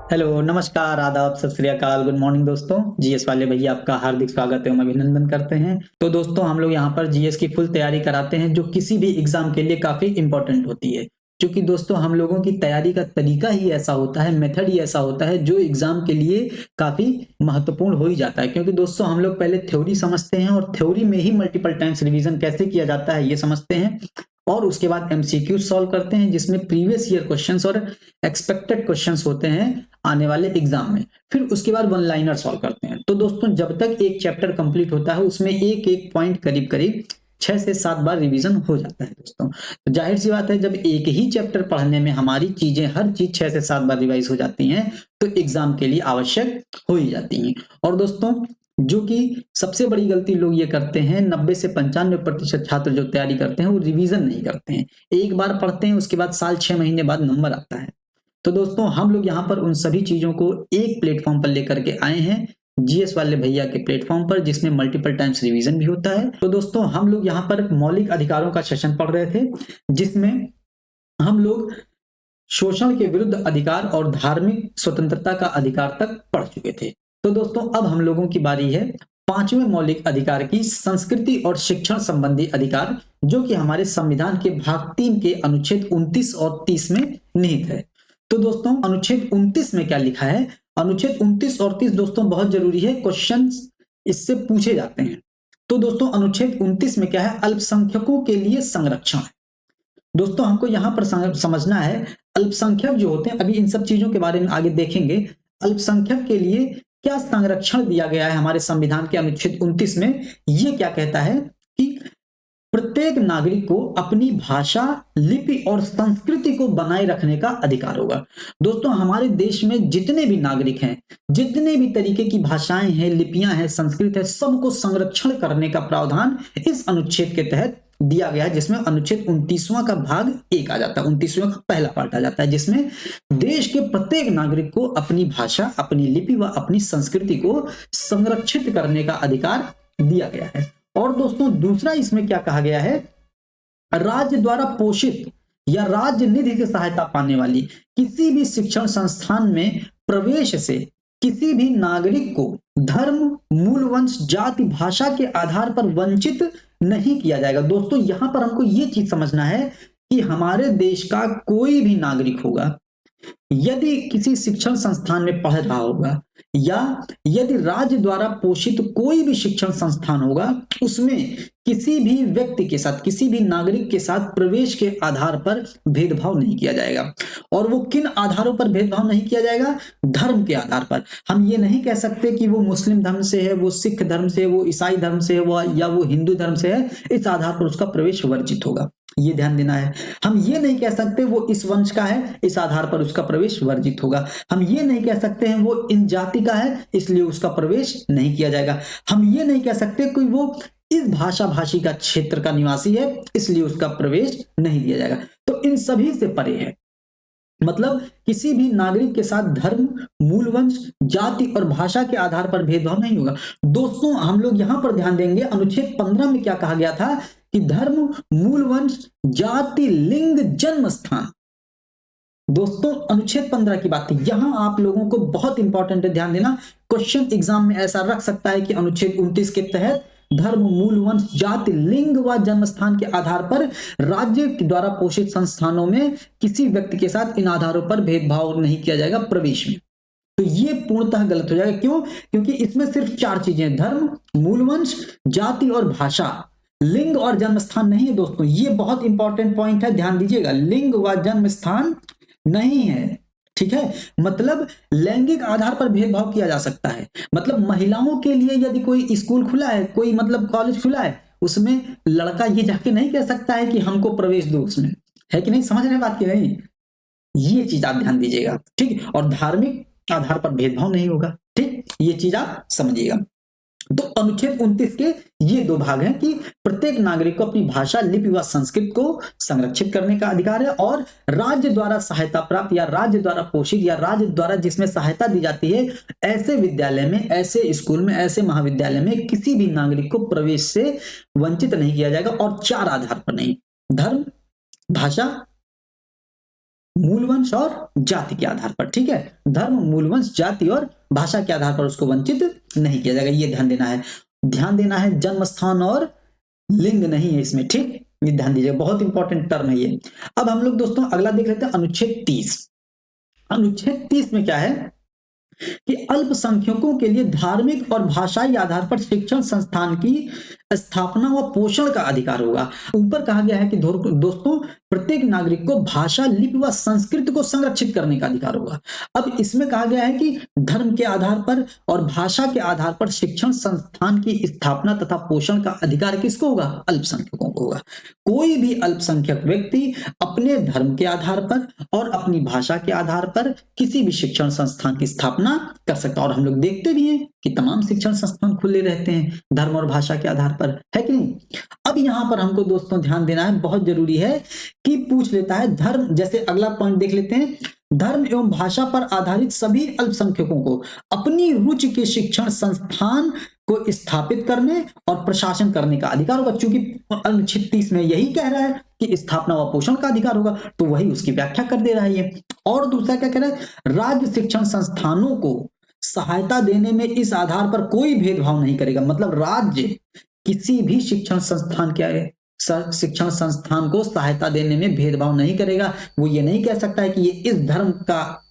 Hello, नमस्कार, आदाब, सत श्री अकाल, गुड मॉर्निंग दोस्तों। जीएस वाले भैया आपका हार्दिक स्वागत है, अभिनंदन करते हैं। तो दोस्तों हम लोग यहाँ पर जीएस की फुल तैयारी कराते हैं जो किसी भी एग्जाम के लिए काफी इंपॉर्टेंट होती है। क्योंकि दोस्तों हम लोगों की तैयारी का तरीका ही ऐसा होता है, मेथड ही ऐसा होता है जो एग्जाम के लिए काफी महत्वपूर्ण हो ही जाता है। क्योंकि दोस्तों हम लोग पहले थ्योरी समझते हैं और थ्योरी में ही मल्टीपल टाइम्स रिवीजन कैसे किया जाता है ये समझते हैं। और उसके बाद एमसीक्यू सॉल्व करते हैं जिसमें प्रीवियस ईयर क्वेश्चंस और एक्सपेक्टेड क्वेश्चंस होते हैं आने वाले एग्जाम में। फिर उसके बाद वन लाइनर सॉल्व करते हैं। तो दोस्तों जब तक एक चैप्टर कंप्लीट होता है उसमें एक एक पॉइंट करीब करीब 6 से 7 बार रिवीजन हो जाता है दोस्तों। तो जाहिर सी बात है जब एक ही चैप्टर पढ़ने में हमारी चीजें हर चीज 6 से 7 बार रिवाइज हो जाती हैं तो एग्जाम के लिए आवश्यक हो ही जाती हैं। और दोस्तों जो कि सबसे बड़ी गलती लोग ये करते हैं, 90 से 95% छात्र जो तैयारी करते हैं वो रिवीजन नहीं करते हैं। एक बार पढ़ते हैं उसके बाद साल 6 महीने बाद नंबर आता है। तो दोस्तों हम लोग यहाँ पर उन सभी चीजों को एक प्लेटफॉर्म पर लेकर के आए हैं, जीएस वाले भैया के प्लेटफॉर्म पर, जिसमें मल्टीपल टाइम्स रिवीजन भी होता है। तो दोस्तों हम लोग यहाँ पर मौलिक अधिकारों का सेशन पढ़ रहे थे जिसमें हम लोग शोषण के विरुद्ध अधिकार और धार्मिक स्वतंत्रता का अधिकार तक पढ़ चुके थे। तो दोस्तों अब हम लोगों की बारी है 5वें मौलिक अधिकार की संस्कृति और शिक्षण संबंधी अधिकार, जो कि हमारे संविधान के भाग 3 के अनुच्छेद 29 और 30 में निहित है। तो दोस्तों अनुच्छेद 29 में क्या लिखा है? अनुच्छेद 29 और 30 दोस्तों बहुत जरूरी है, क्वेश्चन इससे पूछे जाते हैं। तो दोस्तों अनुच्छेद 29 में क्या है? अल्पसंख्यकों के लिए संरक्षण है। दोस्तों हमको यहां पर समझना है अल्पसंख्यक जो होते हैं, अभी इन सब चीजों के बारे में आगे देखेंगे। अल्पसंख्यक के लिए क्या संरक्षण दिया गया है हमारे संविधान के अनुच्छेद 29 में? ये क्या कहता है कि प्रत्येक नागरिक को अपनी भाषा, लिपि और संस्कृति को बनाए रखने का अधिकार होगा। दोस्तों हमारे देश में जितने भी नागरिक हैं, जितने भी तरीके की भाषाएं हैं, लिपियां हैं, संस्कृत है, सबको संरक्षण करने का प्रावधान इस अनुच्छेद के तहत दिया गया है, जिसमें अनुच्छेद 29वां का भाग 1 आ जाता है, 29वां का पहला पार्ट आ जाता है, जिसमें देश के प्रत्येक नागरिक को अपनी भाषा, अपनी लिपि व अपनी संस्कृति को संरक्षित करने का अधिकार दिया गया है। और दोस्तों दूसरा इसमें क्या कहा गया है? राज्य द्वारा पोषित या राज्य निधि की सहायता पाने वाली किसी भी शिक्षण संस्थान में प्रवेश से किसी भी नागरिक को धर्म, मूल वंश, जाति, भाषा के आधार पर वंचित नहीं किया जाएगा। दोस्तों यहां पर हमको ये चीज समझना है कि हमारे देश का कोई भी नागरिक होगा, यदि किसी शिक्षण संस्थान में पढ़ रहा होगा या यदि राज्य द्वारा पोषित कोई भी शिक्षण संस्थान होगा, उसमें किसी भी व्यक्ति के साथ, किसी भी नागरिक के साथ प्रवेश के आधार पर भेदभाव नहीं किया जाएगा। और वो किन आधारों पर भेदभाव नहीं किया जाएगा? धर्म के आधार पर। हम ये नहीं कह सकते कि वो मुस्लिम धर्म से है, वो सिख धर्म से है, वो ईसाई धर्म से है, या वो हिंदू धर्म से है, इस आधार पर उसका प्रवेश वर्जित होगा। ये ध्यान देना है। हम ये नहीं कह सकते वो इस वंश का है, इस आधार पर उसका प्रवेश वर्जित होगा। हम ये नहीं कह सकते हैं वो इन जाति का है, इसलिए उसका प्रवेश नहीं किया जाएगा। हम ये नहीं कह सकते कोई वो इस भाषा भाषी का क्षेत्र का निवासी है, इसलिए उसका प्रवेश नहीं दिया जाएगा। तो इन सभी से परे है, मतलब किसी भी नागरिक के साथ धर्म, मूल वंश, जाति और भाषा के आधार पर भेदभाव नहीं होगा। दोस्तों हम लोग यहां पर ध्यान देंगे, अनुच्छेद 15 में क्या कहा गया था कि धर्म, मूल वंश, जाति, लिंग, जन्म स्थान। दोस्तों अनुच्छेद 15 की बात थी, यहां आप लोगों को बहुत इंपॉर्टेंट है, ध्यान देना। क्वेश्चन एग्जाम में ऐसा रख सकता है कि अनुच्छेद 29 के तहत धर्म, मूल वंश, जाति, लिंग व जन्म स्थान के आधार पर राज्य द्वारा पोषित संस्थानों में किसी व्यक्ति के साथ इन आधारों पर भेदभाव नहीं किया जाएगा प्रवेश में। तो ये पूर्णतः गलत हो जाएगा। क्यों? क्योंकि इसमें सिर्फ 4 चीजें, धर्म, मूल वंश, जाति और भाषा, लिंग और जन्म स्थान नहीं है। दोस्तों ये बहुत इंपॉर्टेंट पॉइंट है, ध्यान दीजिएगा, लिंग व जन्म स्थान नहीं है, ठीक है। मतलब लैंगिक आधार पर भेदभाव किया जा सकता है। मतलब महिलाओं के लिए यदि कोई स्कूल खुला है, कोई मतलब कॉलेज खुला है, उसमें लड़का ये जाके नहीं कह सकता है कि हमको प्रवेश दो उसमें, है कि नहीं? समझ रहे बात की नहीं? ये चीज आप ध्यान दीजिएगा, ठीक। और धार्मिक आधार पर भेदभाव नहीं होगा, ठीक, ये चीज आप समझिएगा। तो अनुच्छेद 29 के ये 2 भाग हैं कि प्रत्येक नागरिक को अपनी भाषा, लिपि व संस्कृत को संरक्षित करने का अधिकार है, और राज्य द्वारा सहायता प्राप्त या राज्य द्वारा पोषित या राज्य द्वारा जिसमें सहायता दी जाती है, ऐसे विद्यालय में, ऐसे स्कूल में, ऐसे महाविद्यालय में किसी भी नागरिक को प्रवेश से वंचित नहीं किया जाएगा। और 4 आधार पर नहीं, धर्म, भाषा, मूलवंश और जाति के आधार पर। ठीक है, धर्म, मूलवंश, जाति और भाषा के आधार पर उसको वंचित नहीं किया जाएगा, ये ध्यान देना है। ध्यान देना है, जन्म स्थान और लिंग नहीं है इसमें। ठीक, ये ध्यान दीजिए, बहुत इंपॉर्टेंट टर्म है ये। अब हम लोग दोस्तों अगला देख लेते हैं, अनुच्छेद 30। अनुच्छेद 30 में क्या है कि अल्पसंख्यकों के लिए धार्मिक और भाषाई आधार पर शिक्षण संस्थान की स्थापना व पोषण का अधिकार होगा। ऊपर कहा गया है कि दोस्तों प्रत्येक नागरिक को भाषा, लिपि व संस्कृति को संरक्षित करने का अधिकार होगा। अब इसमें कहा गया है कि धर्म के आधार पर और भाषा के आधार पर शिक्षण संस्थान की स्थापना तथा पोषण का अधिकार किसको होगा? अल्पसंख्यकों को होगा। कोई भी अल्पसंख्यक व्यक्ति अपने धर्म के आधार पर और अपनी भाषा के आधार पर किसी भी शिक्षण संस्थान की स्थापना कर सकता है। और हम लोग देखते भी हैं कि तमाम शिक्षण संस्थान खुले रहते हैं धर्म और भाषा के आधार पर, है कि नहीं? अब यहां पर हमको दोस्तों ध्यान देना है, बहुत जरूरी है कि पूछ लेता है धर्म, जैसे अगला पॉइंट देख लेते हैं, धर्म एवं भाषा पर आधारित सभी अल्पसंख्यकों को अपनी रुचि के शिक्षण संस्थान को स्थापित करने और प्रशासन करने का अधिकार होगा। चूंकि अनुच्छेद 30 में यही कह रहा है कि स्थापना व पोषण का अधिकार होगा, तो वही उसकी व्याख्या कर दे रहा है ये। और दूसरा क्या कह रहा है, राज्य शिक्षण संस्थानों को सहायता देने में इस आधार पर कोई भेदभाव नहीं करेगा। मतलब राज्य किसी भी शिक्षण संस्थान क्या है, शिक्षण संस्थान को सहायता देने में भेदभाव नहीं करेगा। वो ये नहीं कह सकता है कि ये इस धर्म का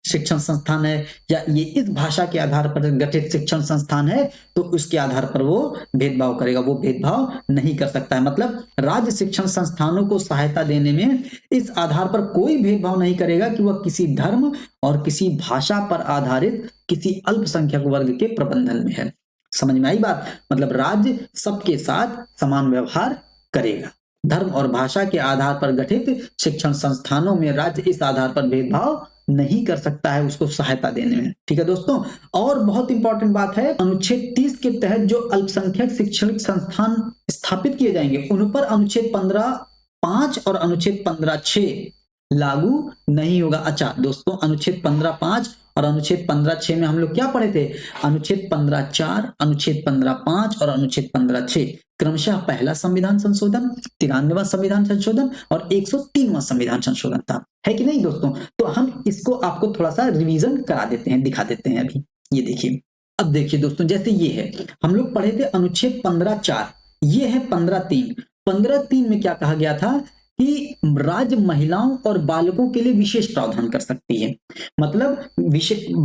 शिक्षण संस्थान है या ये इस भाषा के आधार पर गठित शिक्षण संस्थान है तो उसके आधार पर वो भेदभाव करेगा। वो भेदभाव नहीं कर सकता है। मतलब राज्य शिक्षण संस्थानों को सहायता देने में इस आधार पर कोई भेदभाव नहीं करेगा कि वह किसी धर्म और किसी भाषा पर आधारित किसी अल्पसंख्यक वर्ग के प्रबंधन में है। समझ में आई बात? मतलब राज्य सबके साथ समान व्यवहार करेगा। धर्म और भाषा के आधार पर गठित शिक्षण संस्थानों में राज्य इस आधार पर भेदभाव नहीं कर सकता है उसको सहायता देने में। ठीक है दोस्तों, और बहुत इंपॉर्टेंट बात है, अनुच्छेद 30 के तहत जो अल्पसंख्यक शैक्षणिक संस्थान स्थापित किए जाएंगे उन पर अनुच्छेद 15(5) और अनुच्छेद 15(6) लागू नहीं होगा। अच्छा दोस्तों, अनुच्छेद 15(5) और अनुच्छेद 15(6) में हम लोग क्या पढ़े थे? अनुच्छेद 15(4), अनुच्छेद 15(5) और अनुच्छेद 15(6) क्रमशः पहला संविधान संशोधन, 93वां संविधान संशोधन और 103वां संविधान संशोधन था, है कि नहीं दोस्तों? तो हम इसको आपको थोड़ा सा रिवीजन करा देते हैं, दिखा देते हैं अभी। ये देखिए, अब देखिए दोस्तों, जैसे ये है, हम लोग पढ़े थे अनुच्छेद 15(4), ये है 15(3). 15(3) में क्या कहा गया था कि राज्य महिलाओं और बालकों के लिए विशेष प्रावधान कर सकती है। मतलब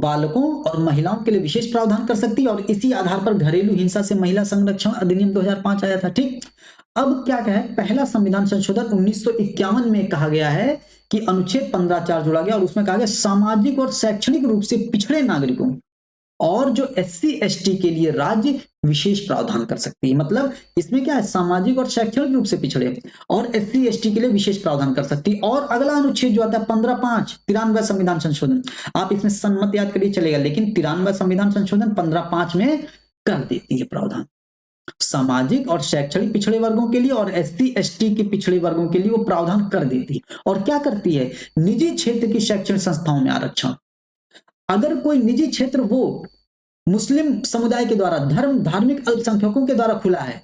बालकों और महिलाओं के लिए विशेष प्रावधान कर सकती है और इसी आधार पर घरेलू हिंसा से महिला संरक्षण अधिनियम 2005 आया था। ठीक, अब क्या है, पहला संविधान संशोधन 1951 में कहा गया है कि अनुच्छेद 15(4) जोड़ा गया और उसमें कहा गया सामाजिक और शैक्षणिक रूप से पिछड़े नागरिकों और जो SC/ST के लिए राज्य विशेष प्रावधान कर सकती है। मतलब इसमें क्या है, सामाजिक और शैक्षणिक रूप से पिछड़े और SC/ST के लिए विशेष प्रावधान कर सकती है। और अगला अनुच्छेद जो आता है 15(5), 93वां संविधान संशोधन, आप इसमें सन मत याद करिए चलेगा, लेकिन 93वां संविधान संशोधन 15(5) में कर देती है प्रावधान सामाजिक और शैक्षणिक पिछड़े वर्गों के लिए और SC/ST के पिछड़े वर्गों के लिए वो प्रावधान कर देती है। और क्या करती है, निजी क्षेत्र की शैक्षणिक संस्थाओं में आरक्षण, अगर कोई निजी क्षेत्र वो मुस्लिम समुदाय के द्वारा धार्मिक अल्पसंख्यकों के द्वारा खुला है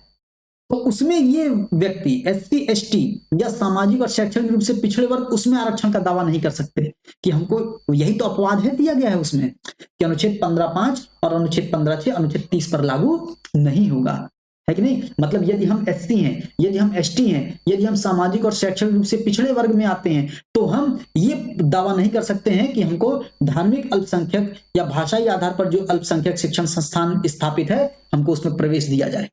तो उसमें ये व्यक्ति SC/ST या सामाजिक और शैक्षणिक रूप से पिछड़े वर्ग उसमें आरक्षण का दावा नहीं कर सकते कि हमको, यही तो अपवाद है दिया गया है उसमें कि अनुच्छेद 15(5) और अनुच्छेद 15(6) अनुच्छेद 30 पर लागू नहीं होगा, है कि नहीं? मतलब यदि हम SC हैं, यदि हम ST हैं, यदि हम सामाजिक और शैक्षणिक रूप से पिछड़े वर्ग में आते हैं तो हम ये दावा नहीं कर सकते हैं कि हमको धार्मिक अल्पसंख्यक या भाषाई आधार पर जो अल्पसंख्यक शिक्षण संस्थान स्थापित है हमको उसमें प्रवेश दिया जाए।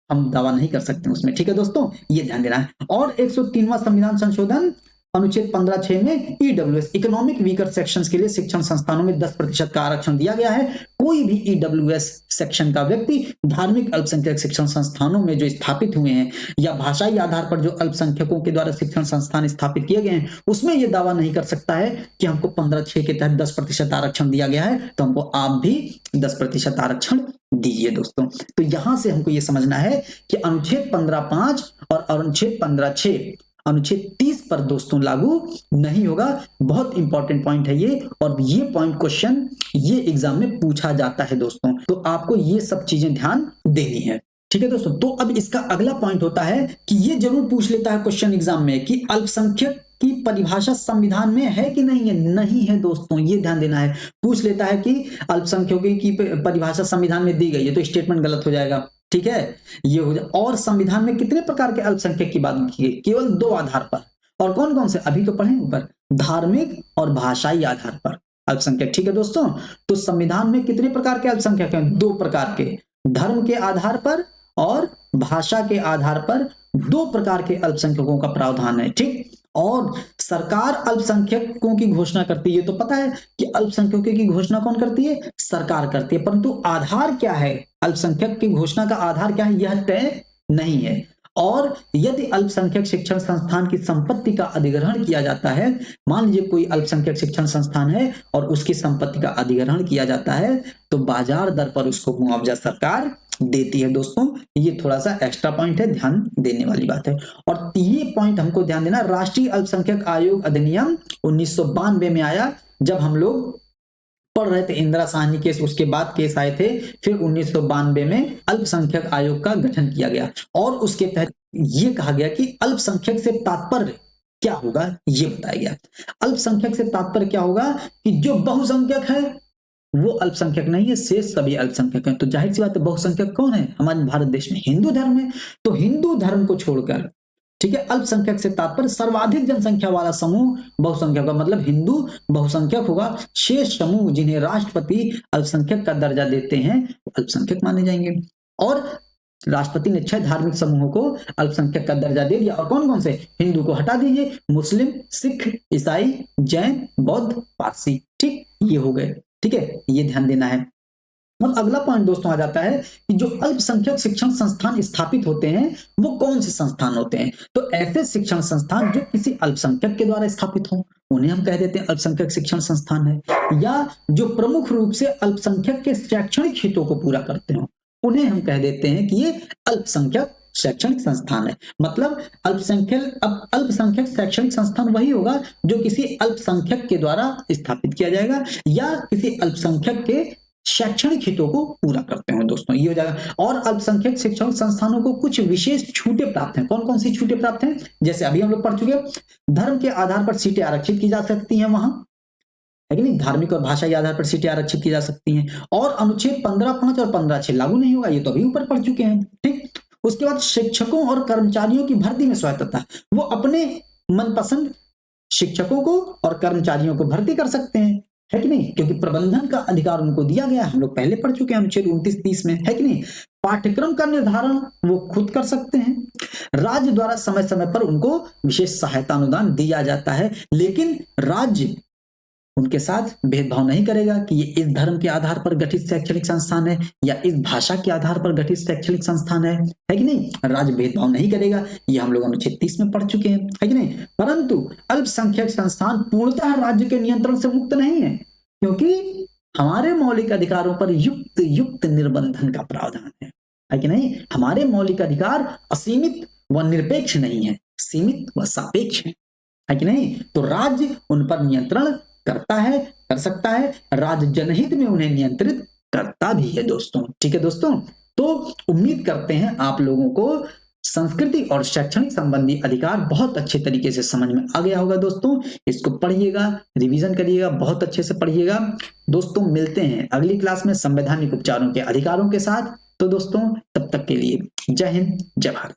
हम दावा नहीं कर सकते उसमें। ठीक है दोस्तों, ये ध्यान देना है। और 103वां संविधान संशोधन अनुच्छेद 15(6) में EWS इकोनॉमिक वीकर सेक्शंस के लिए शिक्षण संस्थानों में 10% का आरक्षण दिया गया है। कोई भी EWS सेक्शन का व्यक्ति धार्मिक अल्पसंख्यक शिक्षण संस्थानों में जो स्थापित हुए हैं या भाषाई आधार पर जो अल्पसंख्यकों के द्वारा शिक्षण संस्थान स्थापित किए गए हैं उसमें यह दावा नहीं कर सकता है कि हमको 15(6) के तहत 10% आरक्षण दिया गया है तो हमको आप भी 10% आरक्षण दीजिए दोस्तों। तो यहां से हमको यह समझना है कि अनुच्छेद 15(5) और अनुच्छेद 15(6) अनुच्छेद 30 पर दोस्तों लागू नहीं होगा। बहुत इंपॉर्टेंट पॉइंट है ये, और ये पॉइंट क्वेश्चन ये एग्जाम में पूछा जाता है दोस्तों, तो आपको ये सब चीजें ध्यान देनी है। ठीक है दोस्तों। तो अब इसका अगला पॉइंट होता है कि ये जरूर पूछ लेता है क्वेश्चन एग्जाम में कि अल्पसंख्यक की परिभाषा संविधान में है कि नहीं है। नहीं है दोस्तों, ये ध्यान देना है। पूछ लेता है कि अल्पसंख्यकों की परिभाषा संविधान में दी गई है, तो स्टेटमेंट गलत हो जाएगा। ठीक है, ये हो जाए। और संविधान में कितने प्रकार के अल्पसंख्यक की बात की गई? केवल 2 आधार पर। और कौन कौन से? अभी तो पढ़े ऊपर, धार्मिक और भाषाई आधार पर अल्पसंख्यक। ठीक है दोस्तों, तो संविधान में कितने प्रकार के अल्पसंख्यक हैं? 2 प्रकार के, धर्म के आधार पर और भाषा के आधार पर 2 प्रकार के अल्पसंख्यकों का प्रावधान है। ठीक, और सरकार अल्पसंख्यकों की घोषणा करती है। तो पता है कि अल्पसंख्यकों की घोषणा कौन करती है? सरकार करती है। परंतु आधार क्या है, अल्पसंख्यक की घोषणा का आधार क्या है, यह तय नहीं है। और यदि अल्पसंख्यक शिक्षण संस्थान की संपत्ति का अधिग्रहण किया जाता है, मान लीजिए कोई अल्पसंख्यक शिक्षण संस्थान है और उसकी संपत्ति का अधिग्रहण किया जाता है, तो बाजार दर पर उसको मुआवजा सरकार देती है। दोस्तों, ये थोड़ा सा एक्स्ट्रा पॉइंट है, ध्यान देने वाली बात है। और ये पॉइंट हमको ध्यान देना, राष्ट्रीय अल्पसंख्यक आयोग अधिनियम 1992 में आया, जब हम लोग पढ़ रहे थे इंदिरा साहनी केस, उसके बाद केस आए थे। फिर 1992 में अल्पसंख्यक आयोग का गठन किया गया और उसके तहत ये कहा गया कि अल्पसंख्यक से तात्पर्य क्या होगा, ये बताया गया। अल्पसंख्यक से तात्पर्य क्या होगा कि जो बहुसंख्यक है वो अल्पसंख्यक नहीं है, शेष सभी अल्पसंख्यक हैं। तो जाहिर सी बात है, बहुसंख्यक कौन है हमारे भारत देश में? हिंदू धर्म है। तो हिंदू धर्म को छोड़कर, ठीक है, अल्पसंख्यक से तात्पर्य सर्वाधिक जनसंख्या वाला समूह बहुसंख्यक का मतलब हिंदू बहुसंख्यक होगा। शेष समूह जिन्हें राष्ट्रपति अल्पसंख्यक का दर्जा देते हैं वो अल्पसंख्यक माने जाएंगे। और राष्ट्रपति ने 6 धार्मिक समूहों को अल्पसंख्यक का दर्जा दे दिया। और कौन कौन से? हिंदू को हटा दीजिए, मुस्लिम, सिख, ईसाई, जैन, बौद्ध, पारसी। ठीक, ये हो गए। ठीक है, ये ध्यान देना है। और अगला पॉइंट दोस्तों आ जाता है कि जो अल्पसंख्यक शिक्षण संस्थान स्थापित होते हैं वो कौन से संस्थान होते हैं? तो ऐसे शिक्षण संस्थान जो किसी अल्पसंख्यक के द्वारा स्थापित हो उन्हें हम कह देते हैं अल्पसंख्यक शिक्षण संस्थान है। या जो प्रमुख रूप से अल्पसंख्यक के शैक्षणिक हितों को पूरा करते हो उन्हें हम कह देते हैं कि ये अल्पसंख्यक शैक्षणिक संस्थान है। मतलब अल्पसंख्यक शैक्षणिक संस्थान वही होगा जो किसी अल्पसंख्यक के द्वारा स्थापित किया जाएगा या किसी अल्पसंख्यक के शैक्षणिक हितों को पूरा करते हैं। दोस्तों, ये हो जाएगा। और अल्पसंख्यक शिक्षण संस्थानों को कुछ विशेष छूटें प्राप्त हैं। कौन कौन सी छूटें प्राप्त हैं? जैसे अभी हम लोग पढ़ चुके, धर्म के आधार पर सीटें आरक्षित की जा सकती हैं वहां, है कि नहीं? धार्मिक और भाषाई आधार पर सीटें आरक्षित की जा सकती हैं। और अनुच्छेद 15(5) और 15(6) लागू नहीं होगा, ये तो अभी ऊपर पढ़ चुके हैं। ठीक, उसके बाद शिक्षकों और कर्मचारियों की भर्ती में स्वायत्तता, वो अपने मनपसंद शिक्षकों को और कर्मचारियों को भर्ती कर सकते हैं, है कि नहीं? क्योंकि प्रबंधन का अधिकार उनको दिया गया, हम लोग पहले पढ़ चुके हैं अनुच्छेद 29-30 में, है कि नहीं? पाठ्यक्रम का निर्धारण वो खुद कर सकते हैं। राज्य द्वारा समय समय पर उनको विशेष सहायता अनुदान दिया जाता है, लेकिन राज्य उनके साथ भेदभाव नहीं करेगा कि ये इस धर्म के आधार पर गठित शैक्षणिक संस्थान है या इस भाषा के आधार पर गठित शैक्षणिक संस्थान है कि नहीं? राज्य भेदभाव नहीं करेगा, ये हम लोग अनुच्छेद 30 में पढ़ चुके हैं, है कि नहीं? परंतु अल्पसंख्यक संस्थान पूर्णतः राज्य के नियंत्रण से मुक्त नहीं है, क्योंकि हमारे मौलिक अधिकारों पर युक्त निर्बंधन का प्रावधान है कि नहीं? हमारे मौलिक अधिकार असीमित व निरपेक्ष नहीं है, सीमित व सापेक्ष है कि नहीं? तो राज्य उन पर नियंत्रण करता है, कर सकता है, राज्य जनहित में उन्हें नियंत्रित करता भी है। दोस्तों, ठीक है दोस्तों, तो उम्मीद करते हैं आप लोगों को संस्कृति और शैक्षणिक संबंधी अधिकार बहुत अच्छे तरीके से समझ में आ गया होगा। दोस्तों, इसको पढ़िएगा, रिवीजन करिएगा, बहुत अच्छे से पढ़िएगा। दोस्तों, मिलते हैं अगली क्लास में संवैधानिक उपचारों के अधिकारों के साथ। तो दोस्तों, तब तक के लिए जय हिंद, जय भारत।